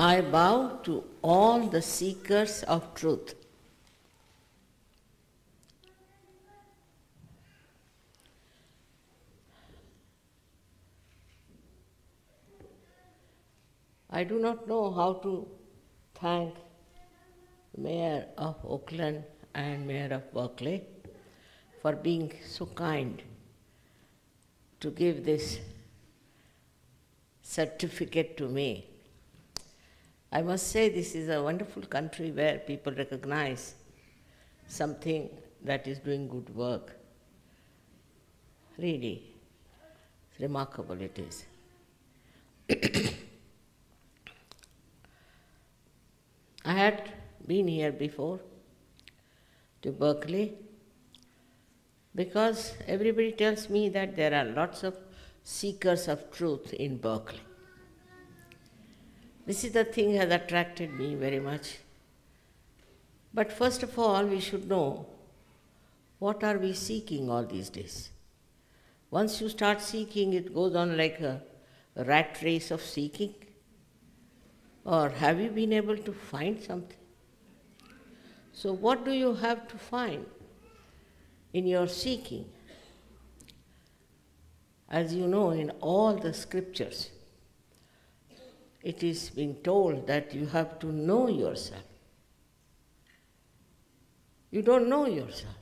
I bow to all the seekers of truth. I do not know how to thank the Mayor of Oakland and Mayor of Berkeley for being so kind to give this certificate to me. I must say this is a wonderful country where people recognize something that is doing good work. Really, it's remarkable it is. I had been here before to Berkeley because everybody tells me that there are lots of seekers of truth in Berkeley. This is the thing that has attracted me very much. But first of all, we should know what are we seeking all these days. Once you start seeking, it goes on like a rat race of seeking. Or have you been able to find something? So what do you have to find in your seeking? As you know, in all the scriptures, it is being told that you have to know yourself. You don't know yourself.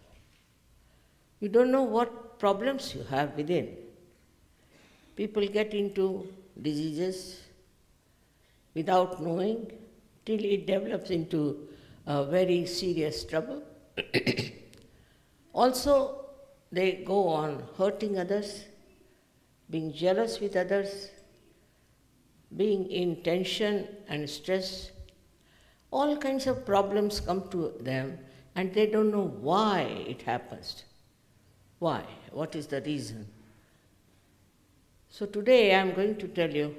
You don't know what problems you have within. People get into diseases without knowing till it develops into a very serious trouble. Also, they go on hurting others, being jealous with others, being in tension and stress. All kinds of problems come to them and they don't know why it happens. Why? What is the reason? So today I am going to tell you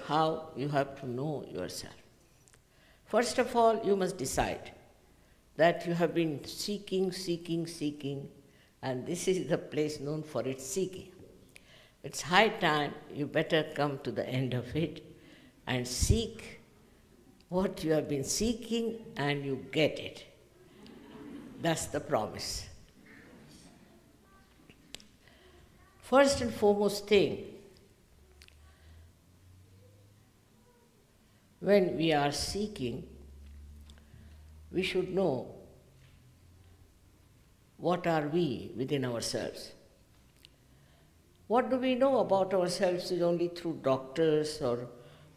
how you have to know yourself. First of all, you must decide that you have been seeking, and this is the place known for its seeking. It's high time you better come to the end of it and seek what you have been seeking and you get it. That's the promise. First and foremost thing, when we are seeking, we should know what are we within ourselves. What do we know about ourselves is only through doctors or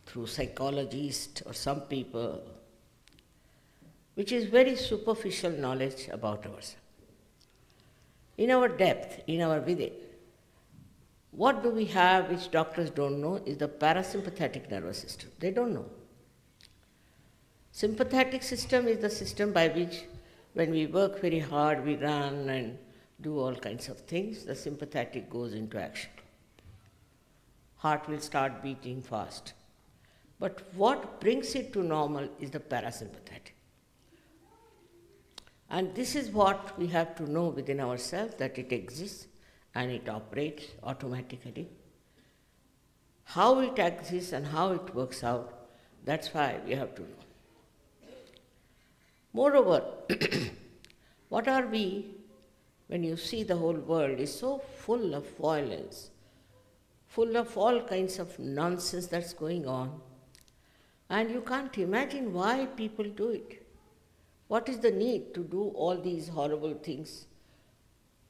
through psychologists or some people, which is very superficial knowledge about ourselves. In our depth, in our within, what do we have which doctors don't know is the parasympathetic nervous system. They don't know. Sympathetic system is the system by which when we work very hard, we run and do all kinds of things, the sympathetic goes into action. Heart will start beating fast. But what brings it to normal is the parasympathetic. And this is what we have to know within ourselves, that it exists and it operates automatically. How it exists and how it works out, that's why we have to know. Moreover, what are we when you see the whole world is so full of violence, full of all kinds of nonsense that's going on, and you can't imagine why people do it. What is the need to do all these horrible things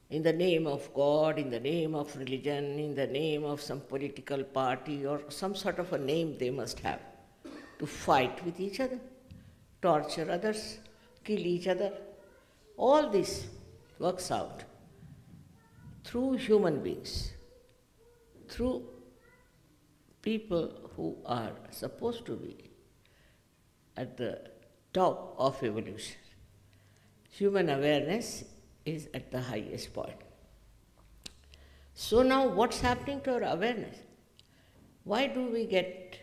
in the name of God, in the name of religion, in the name of some political party or some sort of a name they must have, to fight with each other, torture others, kill each other? All this works out through human beings, through people who are supposed to be at the top of evolution. Human awareness is at the highest point. So now what's happening to our awareness? Why do we get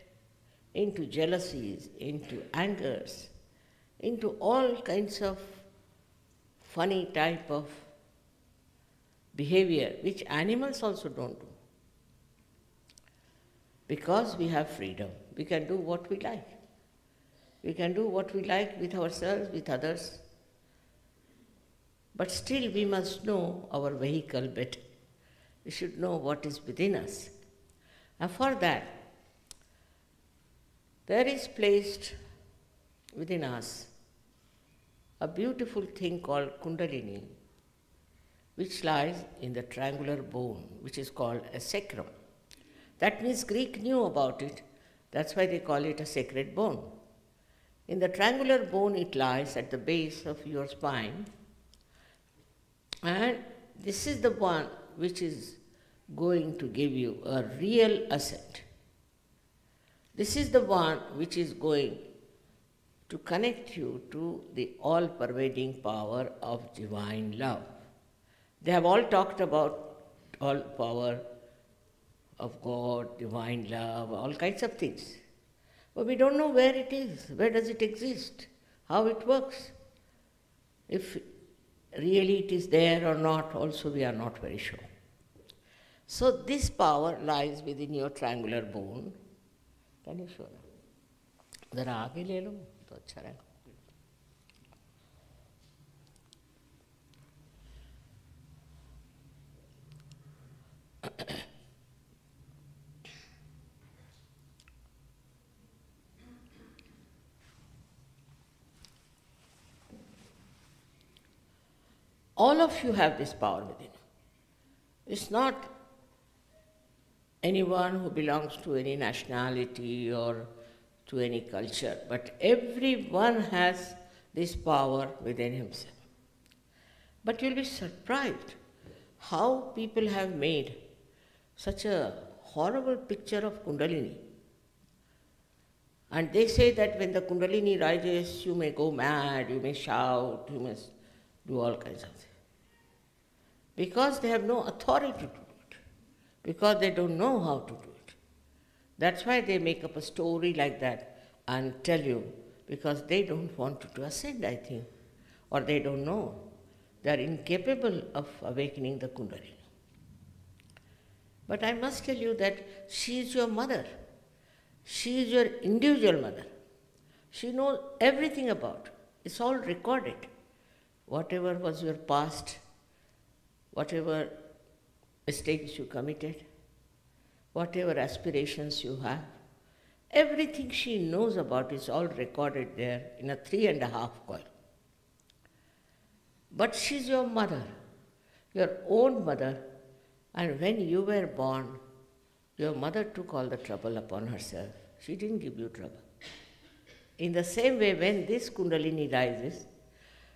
into jealousies, into angers, into all kinds of funny type of behavior which animals also don't do? Because we have freedom, we can do what we like. We can do what we like with ourselves, with others. But still we must know our vehicle better. We should know what is within us. And for that, there is placed within us a beautiful thing called Kundalini, which lies in the triangular bone, which is called a sacrum. That means Greek knew about it. That's why they call it a sacred bone. In the triangular bone, it lies at the base of your spine. And this is the one which is going to give you a real ascent. This is the one which is going to connect you to the all-pervading power of divine love. They have all talked about all power of God, divine love, all kinds of things. But we don't know where it is, where does it exist, how it works. If really it is there or not, also we are not very sure. So this power lies within your triangular bone. Can you show that? ज़रा आगे ले लो तो अच्छा रहेगा. All of you have this power within you. It's not anyone who belongs to any nationality or to any culture, but everyone has this power within himself. But you'll be surprised how people have made such a horrible picture of Kundalini. And they say that when the Kundalini rises, you may go mad, you may shout, you must do all kinds of things. Because they have no authority to do it, because they don't know how to do it. That's why they make up a story like that and tell you, because they don't want to ascend, I think, or they don't know. They are incapable of awakening the Kundalini. But I must tell you that she is your mother. She is your individual mother. She knows everything about it. It's all recorded. Whatever was your past, whatever mistakes you committed, whatever aspirations you have, everything she knows about is all recorded there in a 3.5 coil. But she's your mother, your own mother, and when you were born, your mother took all the trouble upon herself. She didn't give you trouble. In the same way, when this Kundalini rises,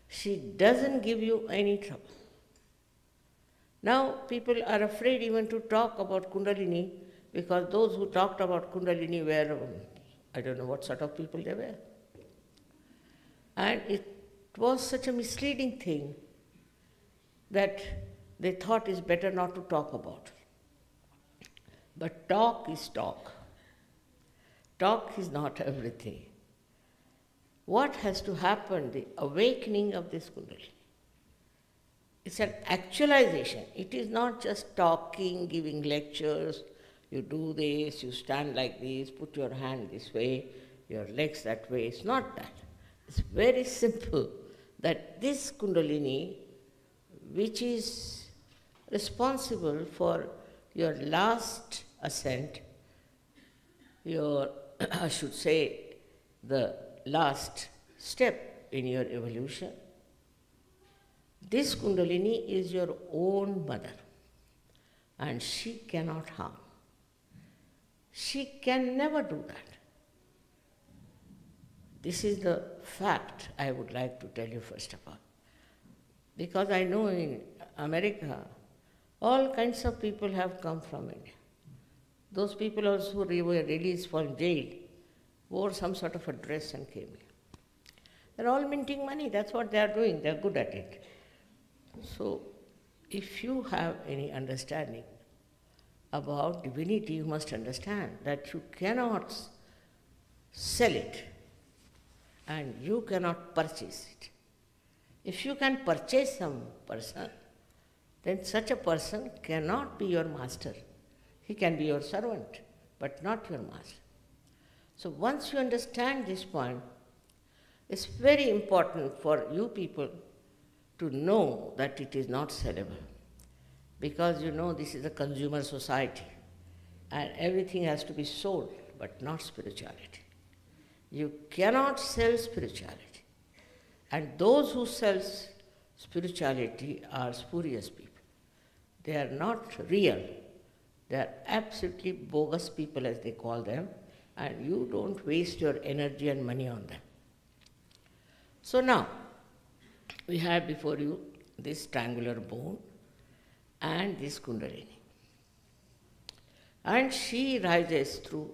she doesn't give you any trouble. Now, people are afraid even to talk about Kundalini because those who talked about Kundalini were, I don't know what sort of people they were. And it was such a misleading thing that they thought it's better not to talk about. But talk is talk. Talk is not everything. What has to happen, the awakening of this Kundalini? It's an actualization. It is not just talking, giving lectures. You do this, you stand like this, put your hand this way, your legs that way. It's not that. It's very simple that this Kundalini, which is responsible for your last ascent, your, I should say, the last step in your evolution, this Kundalini is your own mother, and she cannot harm. She can never do that. This is the fact I would like to tell you first of all. Because I know in America, all kinds of people have come from India. Those people also who were released from jail wore some sort of a dress and came here. They're all minting money, that's what they are doing, they're good at it. So, if you have any understanding about divinity, you must understand that you cannot sell it and you cannot purchase it. If you can purchase some person, then such a person cannot be your master. He can be your servant, but not your master. So once you understand this point, It's very important for you people to know that it is not sellable. Because you know this is a consumer society and everything has to be sold, but not spirituality. You cannot sell spirituality. And those who sell spirituality are spurious people. They are not real. They are absolutely bogus people, as they call them, and you don't waste your energy and money on them. So now, we have before you this triangular bone and this Kundalini. And she rises through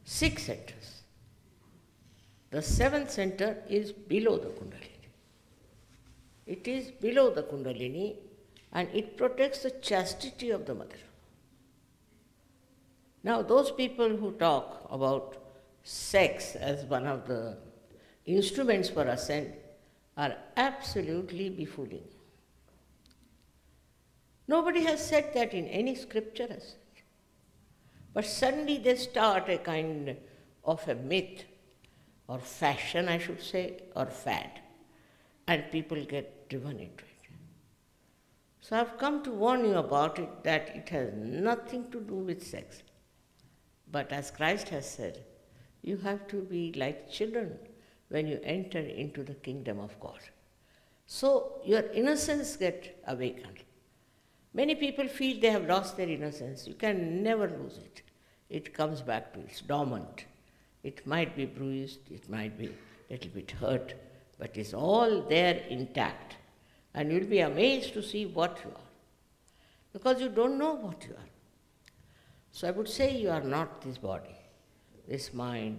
6 centers. The 7th center is below the Kundalini. It is below the Kundalini and it protects the chastity of the mother. Now, those people who talk about sex as one of the instruments for ascent are absolutely befooling. Nobody has said that in any scripture as such. But suddenly they start a kind of a myth, or fashion I should say, or fad, and people get driven into it. So I've come to warn you about it, that it has nothing to do with sex. But as Christ has said, you have to be like children when you enter into the kingdom of God. So your innocence gets awakened. Many people feel they have lost their innocence. You can never lose it. It comes back to its dormant. It might be bruised, it might be a little bit hurt, but it's all there intact. And you'll be amazed to see what you are, because you don't know what you are. So I would say you are not this body, this mind,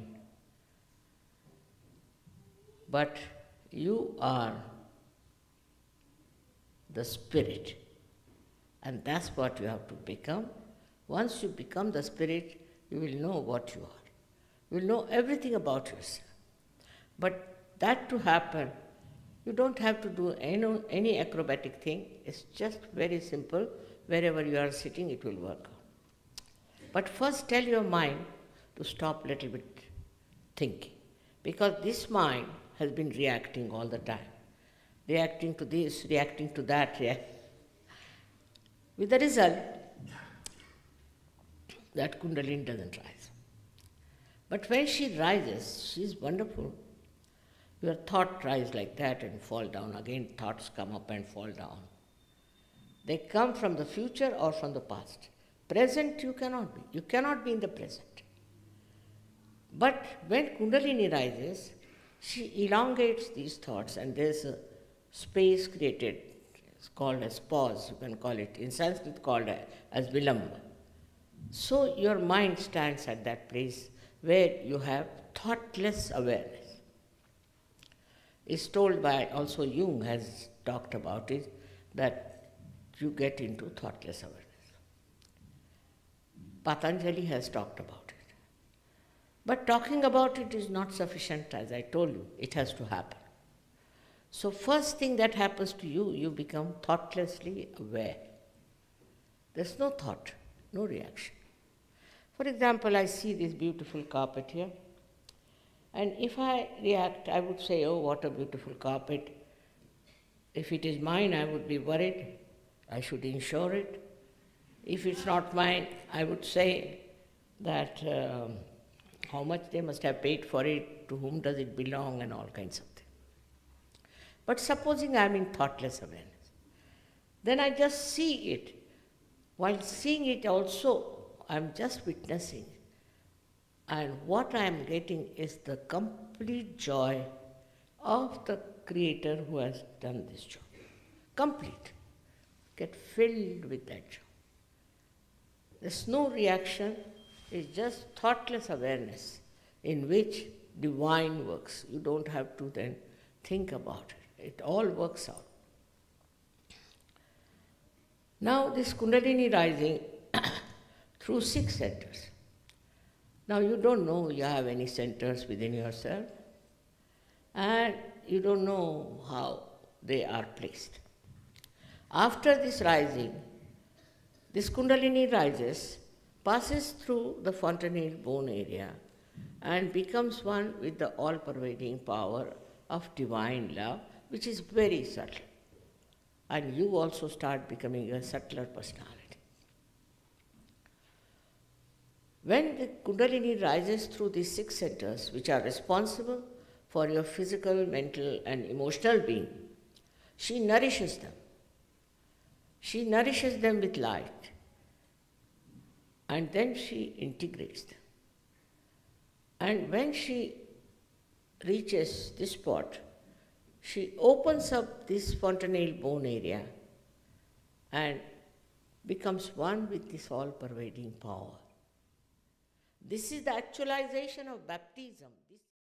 but you are the spirit. And that's what you have to become. Once you become the spirit, you will know what you are. You will know everything about yourself. But that to happen, you don't have to do any acrobatic thing. It's just very simple. Wherever you are sitting, it will work out. But first tell your mind to stop a little bit thinking. Because this mind has been reacting all the time. Reacting to this, reacting to that, with the result that Kundalini doesn't rise. But when she rises, she is wonderful. Your thought rise like that and fall down. Again, thoughts come up and fall down. They come from the future or from the past. Present you cannot be. You cannot be in the present. But when Kundalini rises, she elongates these thoughts and there's a space created. It's called as pause, you can call it. In Sanskrit called as vilamba. So your mind stands at that place where you have thoughtless awareness. It's told by, also Jung has talked about it, that you get into thoughtless awareness. Patanjali has talked about it. But talking about it is not sufficient, as I told you, it has to happen. So first thing that happens to you, you become thoughtlessly aware. There's no thought, no reaction. For example, I see this beautiful carpet here, and if I react, I would say, oh, what a beautiful carpet. If it is mine, I would be worried. I should insure it. If it's not mine, I would say that how much they must have paid for it, to whom does it belong, and all kinds of things. But supposing I am in thoughtless awareness, then I just see it. While seeing it also, I am just witnessing. And what I am getting is the complete joy of the Creator who has done this job. Complete. Get filled with that joy. There's no reaction, it's just thoughtless awareness in which divine works. You don't have to then think about it. It all works out. Now this Kundalini rising through 6 centers. Now you don't know you have any centers within yourself, and you don't know how they are placed. After this rising, this Kundalini rises, passes through the fontanelle bone area and becomes one with the all-pervading power of divine love, which is very subtle. And you also start becoming a subtler personality. When the Kundalini rises through these 6 centers, which are responsible for your physical, mental, and emotional being, she nourishes them. She nourishes them with light, and then she integrates them. And when she reaches this spot, she opens up this fontanelle bone area and becomes one with this all-pervading power. This is the actualization of baptism.